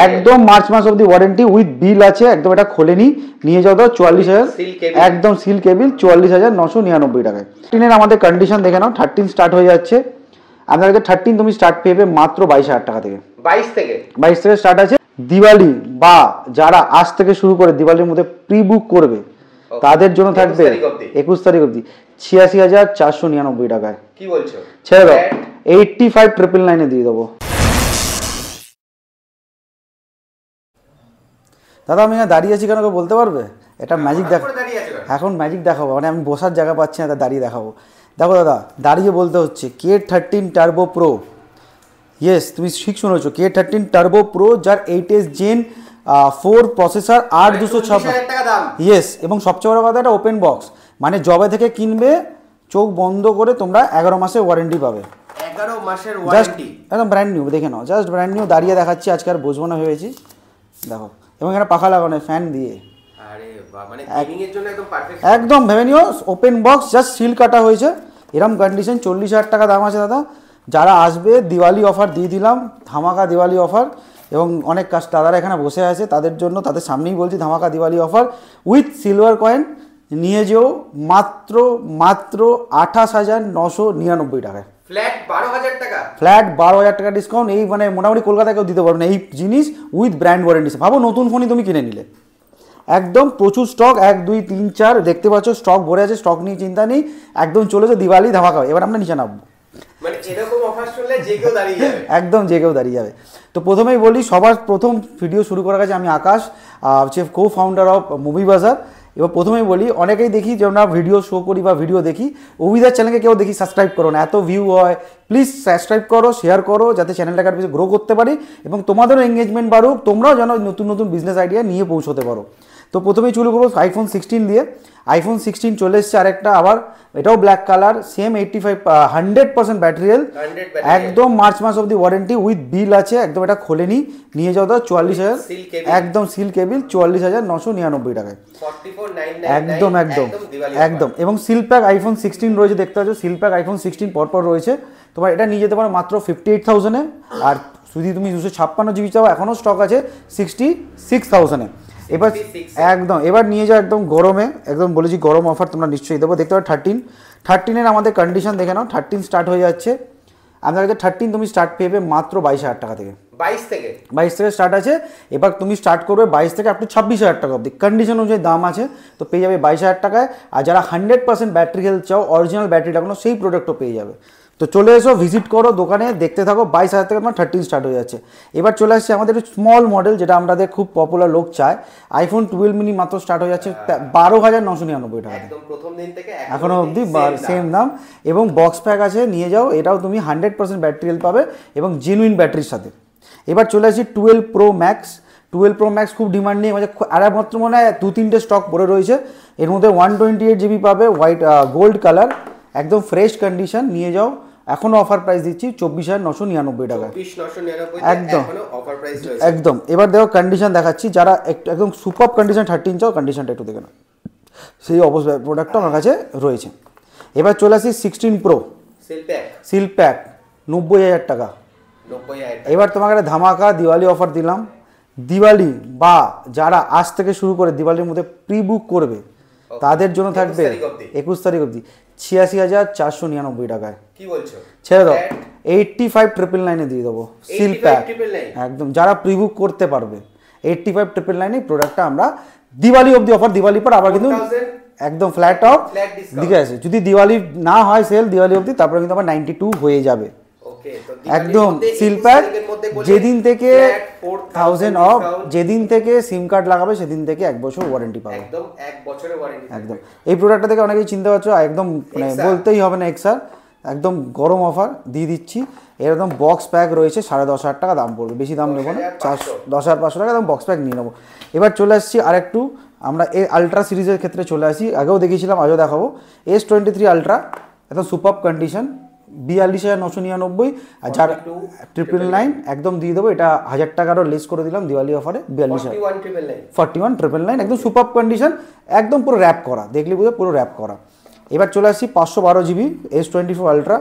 একদম মার্চ মাস অব্দি warranty with বিল আছে, একদম এটা খোলেনি, নিয়ে যাও দাও 44,000, একদম সিল কেবিল 44,999 টাকায়। 13 আমাদের কন্ডিশন দেখে নাও, 13 স্টার্ট হয়ে যাচ্ছে আপনাদের। 13 তুমি স্টার্ট পেবে মাত্র 22,000 টাকা থেকে। 22 থেকে স্টার্ট আছে। দিওয়ালি বা যারা আজ থেকে শুরু করে দিওয়ালির মধ্যে প্রি বুক করবে তাদের জন্য থাকবে 21 তারিখ অব্দি 86,499 টাকায়। কি বলছো? ছেড়ে দাও 85,999 দিয়ে দেবো। দাদা আমি দাঁড়িয়ে আছি কেন বলতে পারবে? এটা ম্যাজিক দেখ, এখন ম্যাজিক দেখাবো, মানে আমি বসার জায়গা পাচ্ছি না, দাঁড়িয়ে দেখাবো। দেখো দাদা দাঁড়িয়ে বলতে হচ্ছে K13 টার্বো প্রো, ইয়েস তুমি ঠিক শুনেছো, K13 টার্বো প্রো যার 8S Gen 4 প্রসেসর 8256, ইয়েস, এবং সবচেয়ে বড় কথা এটা ওপেন বক্স, মানে জবে থেকে কিনবে চোখ বন্ধ করে তোমরা 11 মাসের ওয়ারেন্টি পাবে। 11 মাসের ওয়ারেন্টি, একদম ব্র্যান্ড নিউ, দেখে নাও, জাস্ট ব্র্যান্ড নিউ। দাঁড়িয়ে দেখাচ্ছি, আজকে আর বসবো না ভেবেছি, দেখো, এবং এখানে পাখা লাগানো ফ্যান দিয়ে, আরে বাহ, মানে গেমিং এর জন্য একদম পারফেক্ট, একদম ভেবে নিও। ওপেন বক্স, জাস্ট সিল কাটা হয়েছে, এরকম কন্ডিশন। 40,000 টাকা দাম আছে দাদা। যারা আসবে দিওয়ালি অফার দিয়ে দিলাম, ধামাকা দিওয়ালি অফার, এবং অনেক দাদারা এখানে বসে আছে তাদের জন্য, তাদের সামনেই বলছি ধামাকা Diwali offer with silver coin নিয়ে যেও মাত্র 28,999 টাকায়। ফ্ল্যাট 12,000 টাকা, ফ্ল্যাট 12,000 টাকা ডিসকাউন্ট। এই মানে মোটামুটি কলকাতায় কেউ দিতে পারবে না এই জিনিস উইথ ব্র্যান্ড ওয়ারেন্টি। ভাবো নতুন ফোনই তুমি কিনে নিলে, একদম প্রচুর স্টক, 1 2 3 4 দেখতে পাচ্ছ, স্টক ভরে আছে, স্টক নিয়ে চিন্তা নেই, একদম চলেছে দিওয়ালি ধামাকা। এবার আমরা নিচে নামবো, মানে এরকম অফার শুনলে যে কেউ দাঁড়িয়ে যাবে, একদম যে কেউ দাঁড়িয়ে যাবে। তো প্রথমেই বলি, সবার প্রথম ভিডিও শুরু করার কাছে আমি আকাশ, হচ্ছে কো ফাউন্ডার অফ মুভি বাজার। এবার প্রথমেই বলি, অনেকেই দেখি যে আমরা ভিডিও শো করি বা ভিডিও দেখি, অভিদার চ্যানেলকে কেউ দেখি সাবস্ক্রাইব করো না, এত ভিউ হয়, প্লিজ সাবস্ক্রাইব করো, শেয়ার করো, যাতে চ্যানেলটাকে আর বেশি গ্রো করতে পারি এবং তোমাদেরও এঙ্গেজমেন্ট বাড়ুক, তোমরাও যেন নতুন নতুন বিজনেস আইডিয়া নিয়ে পৌঁছতে পারো। তো প্রথমেই শুরু করবো iPhone 16 দিয়ে। iPhone 16 চলে এসছে আরেকটা, আবার এটাও black colour, same 100% battery health, একদম মার্চ মাস অব্দি ওয়ারেন্টি উইথ বিল আছে, একদম এটা খোলেনি, নিয়ে যাও দাও 44,000, একদম সিল কেবিল 44,999 টাকায়, একদম একদম একদম। এবং সিল প্যাক iPhone 16 রয়েছে, দেখতে পাচ্ছ সিল প্যাক iPhone 16 পরপর রয়েছে। তোমার এটা নিয়ে যেতে পারো মাত্র 58,000-এ, আর যদি তুমি 256 জিবি চাও এখনও স্টক আছে 66,000-এ। এবার একদম, এবার নিয়ে যাও একদম গরমে, একদম বলেছি গরম অফার তোমরা নিশ্চয়ই দেবো। দেখতে পাচ্ছ 13-এর আমাদের কন্ডিশন দেখে নাও, 13 স্টার্ট হয়ে যাচ্ছে আপনার কাছে। 13 তুমি স্টার্ট পেবে মাত্র 22,000 টাকা থেকে। 22 থেকে স্টার্ট আছে। এবার তুমি স্টার্ট করবে 22 থেকে আপ টু 26,000 টাকা অবধি, কন্ডিশন অনুযায়ী দাম আছে, তো পেয়ে যাবে 22,000 টাকায়। আর যারা 100% ব্যাটারি হেলথ চাও, অরিজিনাল ব্যাটারি লাগানো, সেই প্রোডাক্টও পেয়ে যাবে। তো চলে এসো, ভিজিট করো দোকানে, দেখতে থাকো। 22,000 থেকে তোমার 13 স্টার্ট হয়ে যাচ্ছে। এবার চলে আসছে আমাদের স্মল মডেল, যেটা আমাদের খুব পপুলার, লোক চায়, iPhone 12 মিনি মাত্র স্টার্ট হয়ে যাচ্ছে 12,999 টাকা, এখনো অবধি সেম দাম। এবং বক্স প্যাক আছে, নিয়ে যাও, এটাও তুমি 100% ব্যাটারি হেলথ পাবে এবং জেনুইন ব্যাটারির সাথে। এবার চলে আসছি 12 Pro Max। 12 Pro Max খুব ডিমান্ডিং, মানে আর মাত্র মনে হয় 2-3টে স্টক পড়ে রয়েছে। এর মধ্যে 128 জিবি পাবে, হোয়াইট গোল্ড কালার, একদম ফ্রেশ কন্ডিশন, নিয়ে যাও। এখনো অফার প্রাইস দিচ্ছি 24,999 টাকা, একদম একদম। এবার দেখো কন্ডিশন দেখাচ্ছি, যারা একদম সুপার কন্ডিশন 13 চাও, কন্ডিশনটা একটু দেখে নাও, সেই অবস্থা প্রোডাক্টটা আমার কাছে রয়েছে। এবার চলে আসি 16 Pro সিল প্যাক 90,000 টাকা। এবার তোমাকে ধামাকা দিওয়ালি অফার দিলাম। দিওয়ালি বা যারা আজ থেকে শুরু করে দিওয়ালির মধ্যে প্রি বুক করবে তাদের জন্য থাকবে 21 তারিখ অবধি 86,499 টাকায়। কি বলছো? ছেড়ে দাও 85,999 দিয়ে দেবো সিল প্যাক, একদম। যারা প্রি বুক করতে পারবে 85,999 প্রোডাক্টটা আমরা দিওয়ালি অবধি অফার, দিওয়ালি পর আবার কিন্তু একদম ফ্ল্যাট অফ দিকে আছে। যদি দিওয়ালি না হয় সেল, দিওয়ালি অবধি, তারপরে কিন্তু আবার 92 হয়ে যাবে, একদম সিল প্যাক। যেদিন থেকে 1000 অফ, যেদিন থেকে সিম কার্ড লাগাবে সেদিন থেকে 1 বছর ওয়ারেন্টি পাবে, একদম 1 বছরের ওয়ারেন্টি, একদম। এই প্রোডাক্টটা থেকে অনেকেই চিন্তা করছো, একদম মানে বলতেই হবে না, এক্সার একদম গরম অফার দিয়ে দিচ্ছি। এরকম বক্স প্যাক রয়েছে, 10,500 টাকা দাম পড়বে, বেশি দাম নেবো না, 10,500 টাকা দাম বক্স প্যাক নিয়ে নেবো। এবার চলে আসছি আরেকটু, আমরা এই আলট্রা সিরিজের ক্ষেত্রে চলে আসি, আগেও দেখিয়েছিলাম, আজও দেখাবো। S23 আলট্রা, একদম সুপার কন্ডিশন, 42,999। আর যার 999 একদম দিয়ে দেবো, এটা 1,000 টাকারও লেস করে দিলাম দিওয়ালি অফারে, 41,999, একদম সুপার কন্ডিশন, একদম পুরো র্যাপ করা, দেখলে বুঝে পুরো র্যাপ করা। এবার চলে আসছি 512 জিবি S24 আলট্রা,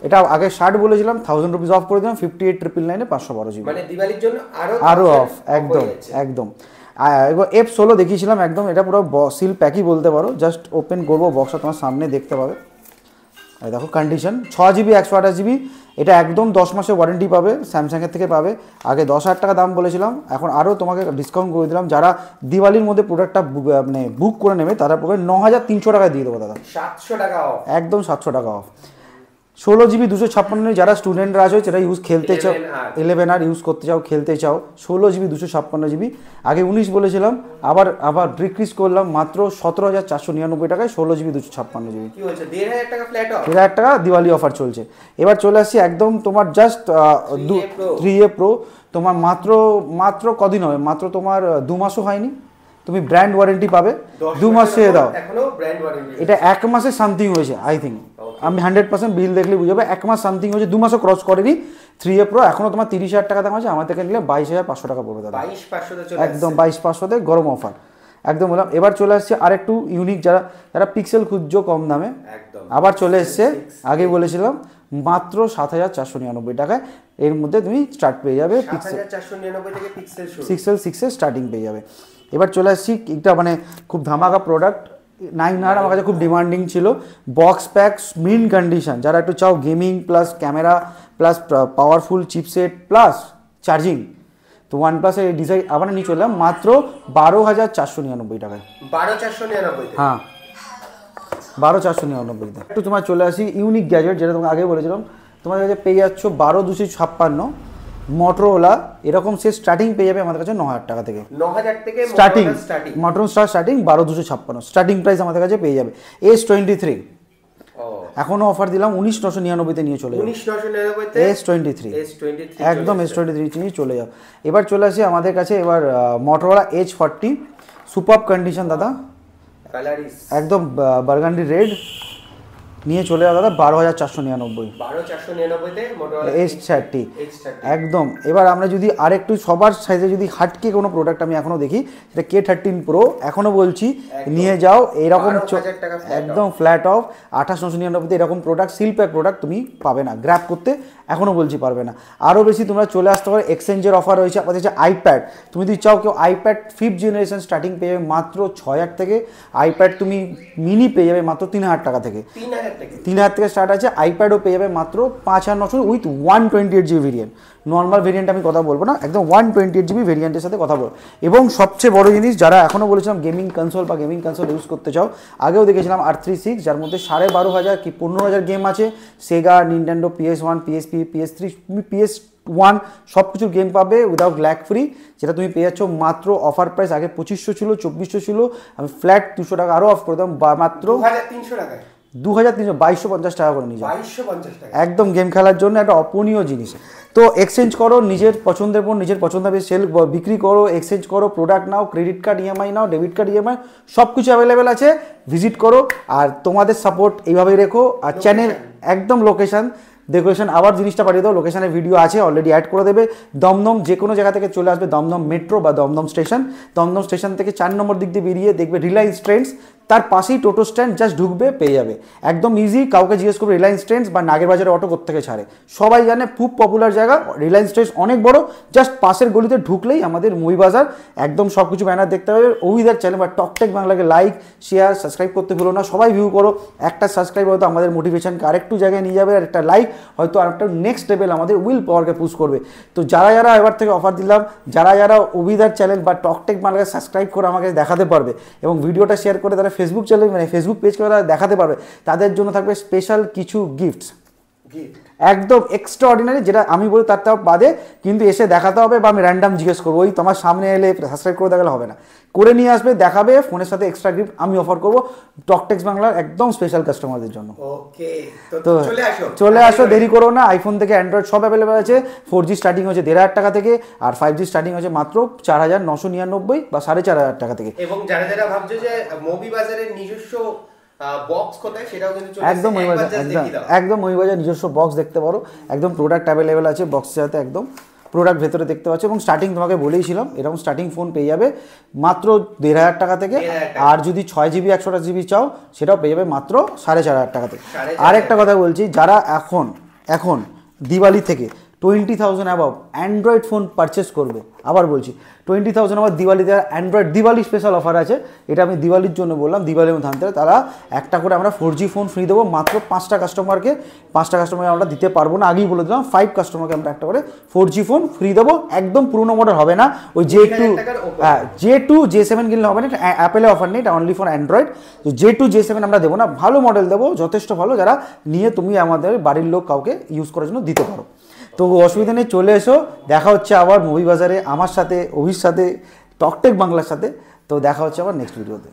এটা আগে 60 বলেছিলাম, 1000 রুপিস অফ করে দিলাম, 58,999 512 জিবি, মানে দিওয়ালির জন্য আরো অফ, একদম একদম। এবার F16 দেখিয়েছিলাম একদম, এটা পুরো সিল প্যাকই বলতে পারো, জাস্ট ওপেন করবো বক্সটা তোমার সামনে দেখতে পাবে। এই দেখো কন্ডিশন, 6GB 128GB, এটা একদম 10 মাসের ওয়ারেন্টি পাবে, স্যামসাংয়ের থেকে পাবে। আগে 10,000 টাকা দাম বলেছিলাম, এখন আরও তোমাকে ডিসকাউন্ট করে দিলাম। যারা দিওয়ালির মধ্যে প্রোডাক্টটা মানে বুক করে নেবে তারা পাবে 9,300 টাকায় দিয়ে দেবো দাদা, 700 টাকা অফ, একদম 700 টাকা অফ। 16GB 256, যারা স্টুডেন্টরা আছে যারা খেলতে চাও, 11 আর ইউজ করতে চাও, খেলতে চাও, 16GB 256GB। আগে 19 বলেছিলাম, আবার ডিক্রিজ করলাম মাত্র 17,499 টাকায় 16GB 256GB। কি হচ্ছে 1,500 টাকা ফ্ল্যাট অফ, 1,500 টাকা দিওয়ালি অফার চলছে। এবার চলে আসছি একদম তোমার জাস্ট 3A Pro, তোমার মাত্র কদিন হবে, মাত্র তোমার 2 মাসও হয়নি, তুমি ব্র্যান্ড ওয়ারেন্টি পাবে, 2 মাসে দাও, এখনো ব্র্যান্ড ওয়ারেন্টি, এটা 1 মাসে সামথিং হয়েছে আই থিঙ্ক, আমি 100% বিল দেখলে বুঝে যাবে, 1 মাস সামথিং হয়েছে, 2 মাসও ক্রস করেনি। 3A Pro এখনো তোমার 30,000 টাকা দাম আছে, আমার থেকে নিলে 22,500 টাকা পড়বে দাদা, 22,500 চলে একদম 22,500 গরম অফার একদম বললাম। এবার চলে আসছে আরেকটু ইউনিক, যারা পিক্সেল খুঁজছো কম দামে, একদম আবার চলে এসছে, আগে বলেছিলাম মাত্র 7,499 টাকায়, এর মধ্যে তুমি স্টার্ট পেয়ে যাবে, 7,499 থেকে পিক্সেল শুরু, পিক্সেল 6 স্টার্টিং পেয়ে যাবে। এবার চলে আসছি এটা মানে খুব ধামাকা প্রোডাক্ট, 9R আমার কাছে খুব ডিমান্ডিং ছিল, বক্স প্যাক মিন কন্ডিশন, যারা একটু চাও gaming plus camera plus powerful chipset plus charging, তো OnePlus এর ডিজাইন আবার নিয়ে চললাম মাত্র 12,499 টাকায়, 12,499, হ্যাঁ 12,499। একটু তোমার চলে আসি ইউনিক গ্যাজেট, যেটা তোমাকে আগে বলেছিলাম, তোমার কাছে পেয়ে যাচ্ছ 12,256 মোটরোলা, এরকম সে স্টার্টিং পেয়ে যাবে আমাদের কাছে 9,000 টাকা থেকে, 9,000 থেকে starting Motorola starting 12,256 starting price আমাদের কাছে পেয়ে যাবে। S23 এখনো অফার দিলাম 19,999 নিয়ে চলে যাও, 19,999 তে S23 একদম S23 নিয়ে চলে যাও। এবার চলে আসি আমাদের কাছে এবার মোটরোলা H40 সুপার কন্ডিশন দাদা, কালারিস একদম বার্গান্ডি রেড নিয়ে চলে যাও দাদা, 12,499 তে মোটরোলা H30 একদম। এবার আমরা যদি আরেকটু সবার সাইজে যদি হাটকে কোনো প্রোডাক্ট আমি এখনো দেখি, সেটা K13 Pro, এখনো বলছি নিয়ে যাও, এরকম একদম ফ্ল্যাট অফ 28,999 এরকম প্রোডাক্ট, সিলপ্যাক প্রোডাক্ট তুমি পাবে না, গ্র্যাব করতে এখনো বলছি পারবে না। আরও বেশি তোমরা চলে আসতে পারো, এক্সচেঞ্জের অফার রয়েছে আমাদের কাছে। আইপ্যাড তুমি যদি চাও, কেউ আইপ্যাড 5th জেনারেশন স্টার্টিং পেয়ে যাবে মাত্র 6,000 থেকে, আইপ্যাড তুমি মিনি পেয়ে যাবে মাত্র 3,000 টাকা থেকে, 3,000 থেকে স্টার্ট আছে। আইপ্যাডও পেয়ে যাবে মাত্র 5,900 with 128GB variant, normal variant আমি কথা বলবো না, একদম 128GB ভেরিয়েন্টের সাথে কথা বলবো। এবং সবচেয়ে বড় জিনিস, যারা এখনও বলেছিলাম গেমিং কনসোল বা গেমিং কনসোল ইউজ করতে চাও, আগেও দেখেছিলাম R36, যার মধ্যে 12,500 কি 15,000 গেম আছে, সেগা, Nintendo, PS1, PSP, PS3, PS1 সব কিছুর গেম পাবে উইদাউট ল্যাগ ফ্রি, যেটা তুমি পেয়ে যাচ্ছ মাত্র অফার প্রাইস, আগে 2,500 ছিল, 2,400 ছিল, আমি ফ্ল্যাট 200 টাকা আরও অফ করে দিলাম, মাত্র 2,300 টাকায়, 2,250 টাকা করে নিয়ে যাও, 2,250 টাকা একদম গেম খেলার জন্য একটা অপনীয় জিনিস। তো এক্সচেঞ্জ করো, নিজের পছন্দের পর নিজের পছন্দের সেল বিক্রি করো, এক্সচেঞ্জ করো, প্রোডাক্ট নাও, ক্রেডিট কার্ড ইএমআই নাও, ডেবিট কার্ড ইএমআই, সব কিছু অ্যাভেলেবেল আছে, ভিজিট করো। আর তোমাদের সাপোর্ট এইভাবেই রেখো, আর চ্যানেল একদম লোকেশন ডেকোরেশন আবার জিনিসটা পাঠিয়ে দাও, লোকেশনের ভিডিও আছে অলরেডি অ্যাড করে দেবে। দমদম যে কোনো জায়গা থেকে চলে আসবে, দমদম মেট্রো বা দমদম স্টেশন থেকে 4 নম্বর দিক দিয়ে বেরিয়ে দেখবে রিলায়েন্স ট্রেন্ডস, তার পাশেই টোটো স্ট্যান্ড, জাস্ট ঢুকবে পেয়ে যাবে, একদম ইজি। কাউকে জিজ্ঞেস করবে রিলায়েন্স ট্রেন্ডস বা নাগের বাজারে অটো কোত্থেকে ছাড়ে, সবাই জানে, খুব পপুলার জায়গা রিলায়েন্স ট্রেন্ডস, অনেক বড়, জাস্ট পাশের গলিতে ঢুকলেই আমাদের মুভি বাজার, একদম সব কিছু ব্যানার দেখতে পাবে। অভিদার চ্যানেল বা টকটেক বাংলাকে লাইক শেয়ার সাবস্ক্রাইব করতে ভুলো না, সবাই ভিউ করো, একটা সাবস্ক্রাইব হয়তো আমাদের মোটিভেশনকে আরেকটু জায়গায় নিয়ে যাবে, আর একটা লাইক হয়তো আরেকটা নেক্সট লেভেল আমাদের উইল পাওয়ারকে পুশ করবে। তো যারা এবার থেকে অফার দিলাম, যারা অভিদার চ্যানেল বা টকটেক বাংলাকে সাবস্ক্রাইব করে আমাকে দেখাতে পারবে এবং ভিডিওটা শেয়ার করে তারা ফেসবুক চ্যানেল মানে ফেসবুক পেজ করে তারা দেখাতে পারবে, তাদের জন্য থাকবে স্পেশাল কিছু গিফটস, একদম এক্সট্রা অর্ডিনারি, যেটা আমি বলি তার তাও বাদে, কিন্তু এসে দেখাতে হবে বা আমি র্যান্ডাম জিজ্ঞেস করবো, ওই তোমার সামনে এলে সাবস্ক্রাইব করে দেখালে হবে না, করে নিয়ে আসবে, দেখাবে, ফোনের সাথে এক্সট্রা গিফট আমি অফার করবো টকটেক্স বাংলার একদম স্পেশাল কাস্টমারদের জন্য। ওকে, তো চলে আসো, দেরি করো না। আইফোন থেকে অ্যান্ড্রয়েড সব অ্যাভেলেবেল আছে। 4G স্টার্টিং হচ্ছে 1,500 টাকা থেকে, আর 5G স্টার্টিং হচ্ছে মাত্র 4,999 বা 4,500 টাকা থেকে। এবং যারা ভাবছো যে মুভি বাজারের নিজস্ব বক্স কোথায়, সেটাও কিন্তু একদম ওই বাজার নিজস্ব বক্স দেখতে পারো, একদম প্রোডাক্ট অ্যাভেলেবেল আছে বক্সের সাথে, একদম প্রোডাক্ট ভেতরে দেখতে পাচ্ছ। এবং স্টার্টিং তোমাকে বলেইছিলাম এরকম স্টার্টিং ফোন পেয়ে যাবে মাত্র 1,500 টাকা থেকে, আর যদি 6GB 128GB চাও সেটাও পেয়ে যাবে মাত্র 4,500 টাকা থেকে। আর একটা কথা বলছি, যারা এখন এখন দিওয়ালি থেকে 20,000 অ্যাবাভ অ্যান্ড্রয়েড ফোন পারচেস করবে, আবার বলছি 20,000 অ্যাবাভ দিওয়ালিতে অ্যান্ড্রয়েড দিওয়ালি স্পেশাল অফার আছে, এটা আমি দিওয়ালির জন্য বললাম, দিওয়ালির মধ্যে আনতে তারা একটা করে আমরা 4G ফোন ফ্রি দেবো মাত্র 5টা কাস্টমারকে। 5টা কাস্টমারকে আমরা দিতে পারবো না, আগেই বলে দিলাম 5 কাস্টমারকে আমরা একটা করে 4G ফোন ফ্রি দেবো, একদম পুরোনো মডেল হবে না, ওই J2 J7 কিনলে হবে না, অ্যাপেলে অফার নেই, এটা অনলি ফর অ্যান্ড্রয়েড। তো J2 J7 আমরা দেবো না, ভালো মডেল দেবো, যথেষ্ট ভালো, যারা নিয়ে তুমি আমাদের বাড়ির লোক কাউকে ইউজ করার জন্য দিতে পারো। তো অসুবিধা নেই, চলে এসো, দেখা হচ্ছে আবার মুভি বাজারে আমার সাথে, অভির সাথে, টকটেক বাংলার সাথে। তো দেখা হচ্ছে আবার নেক্সট ভিডিওতে।